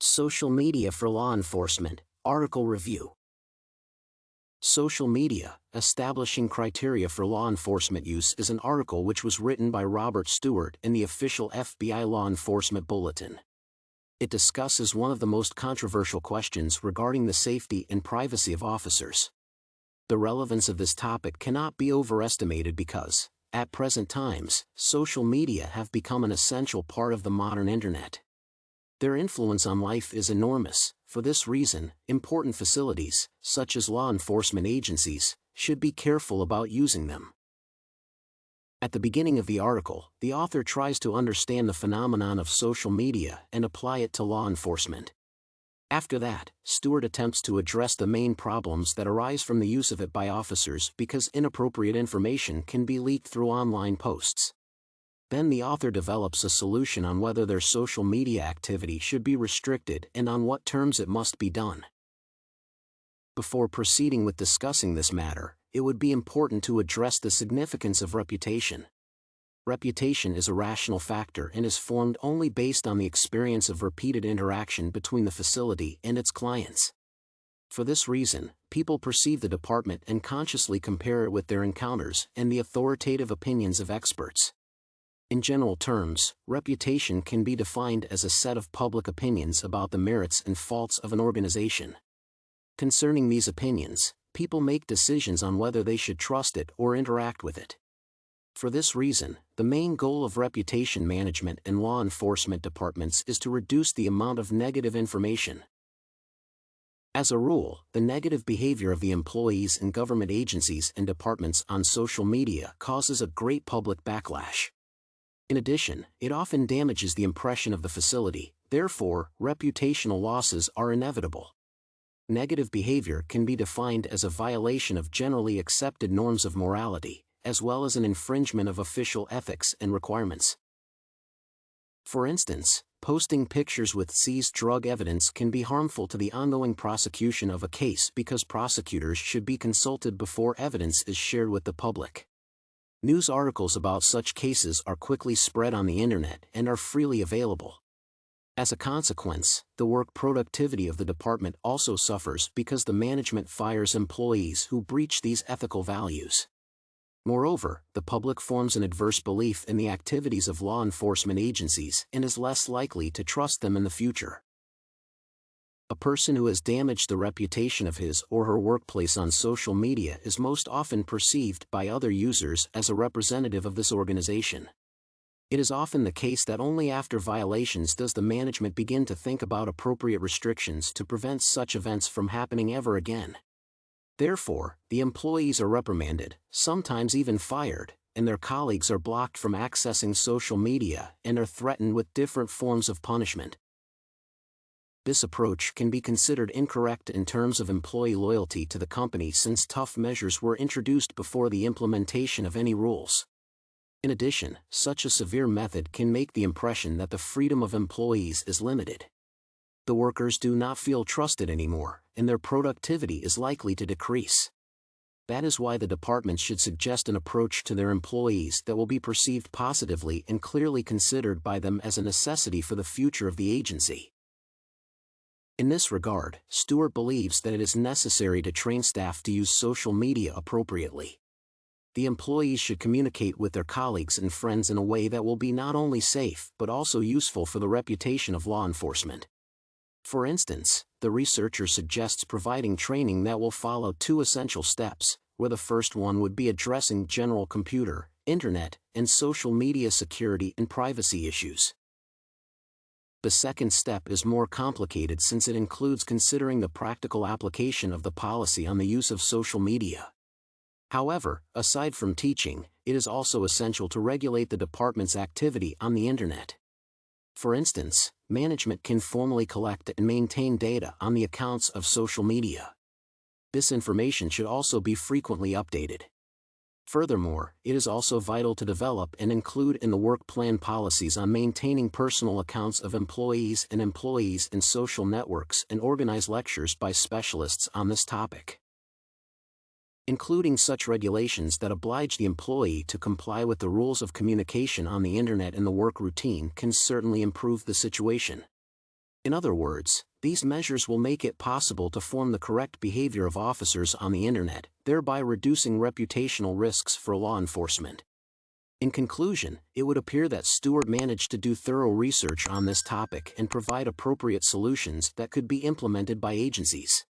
Social Media for Law Enforcement, Article Review. Social Media, Establishing Criteria for Law Enforcement Use is an article which was written by Robert Stewart in the official FBI Law Enforcement Bulletin. It discusses one of the most controversial questions regarding the safety and privacy of officers. The relevance of this topic cannot be overestimated because, at present times, social media have become an essential part of the modern internet. Their influence on life is enormous. For this reason, important facilities, such as law enforcement agencies, should be careful about using them. At the beginning of the article, the author tries to understand the phenomenon of social media and apply it to law enforcement. After that, Stewart attempts to address the main problems that arise from the use of it by officers because inappropriate information can be leaked through online posts. Then the author develops a solution on whether their social media activity should be restricted and on what terms it must be done. Before proceeding with discussing this matter, it would be important to address the significance of reputation. Reputation is a rational factor and is formed only based on the experience of repeated interaction between the facility and its clients. For this reason, people perceive the department and consciously compare it with their encounters and the authoritative opinions of experts. In general terms, reputation can be defined as a set of public opinions about the merits and faults of an organization. Concerning these opinions, people make decisions on whether they should trust it or interact with it. For this reason, the main goal of reputation management in law enforcement departments is to reduce the amount of negative information. As a rule, the negative behavior of the employees in government agencies and departments on social media causes a great public backlash. In addition, it often damages the impression of the facility, therefore, reputational losses are inevitable. Negative behavior can be defined as a violation of generally accepted norms of morality, as well as an infringement of official ethics and requirements. For instance, posting pictures with seized drug evidence can be harmful to the ongoing prosecution of a case because prosecutors should be consulted before evidence is shared with the public. News articles about such cases are quickly spread on the internet and are freely available. As a consequence, the work productivity of the department also suffers because the management fires employees who breach these ethical values. Moreover, the public forms an adverse belief in the activities of law enforcement agencies and is less likely to trust them in the future. A person who has damaged the reputation of his or her workplace on social media is most often perceived by other users as a representative of this organization. It is often the case that only after violations does the management begin to think about appropriate restrictions to prevent such events from happening ever again. Therefore, the employees are reprimanded, sometimes even fired, and their colleagues are blocked from accessing social media and are threatened with different forms of punishment. This approach can be considered incorrect in terms of employee loyalty to the company since tough measures were introduced before the implementation of any rules. In addition, such a severe method can make the impression that the freedom of employees is limited. The workers do not feel trusted anymore, and their productivity is likely to decrease. That is why the department should suggest an approach to their employees that will be perceived positively and clearly considered by them as a necessity for the future of the agency. In this regard, Stewart believes that it is necessary to train staff to use social media appropriately. The employees should communicate with their colleagues and friends in a way that will be not only safe but also useful for the reputation of law enforcement. For instance, the researcher suggests providing training that will follow two essential steps, where the first one would be addressing general computer, internet, and social media security and privacy issues. The second step is more complicated since it includes considering the practical application of the policy on the use of social media. However, aside from teaching, it is also essential to regulate the department's activity on the internet. For instance, management can formally collect and maintain data on the accounts of social media. This information should also be frequently updated. Furthermore, it is also vital to develop and include in the work plan policies on maintaining personal accounts of employees in social networks and organize lectures by specialists on this topic. including such regulations that oblige the employee to comply with the rules of communication on the internet in the work routine can certainly improve the situation. In other words, these measures will make it possible to form the correct behavior of officers on the internet, thereby reducing reputational risks for law enforcement. In conclusion, it would appear that Stewart managed to do thorough research on this topic and provide appropriate solutions that could be implemented by agencies.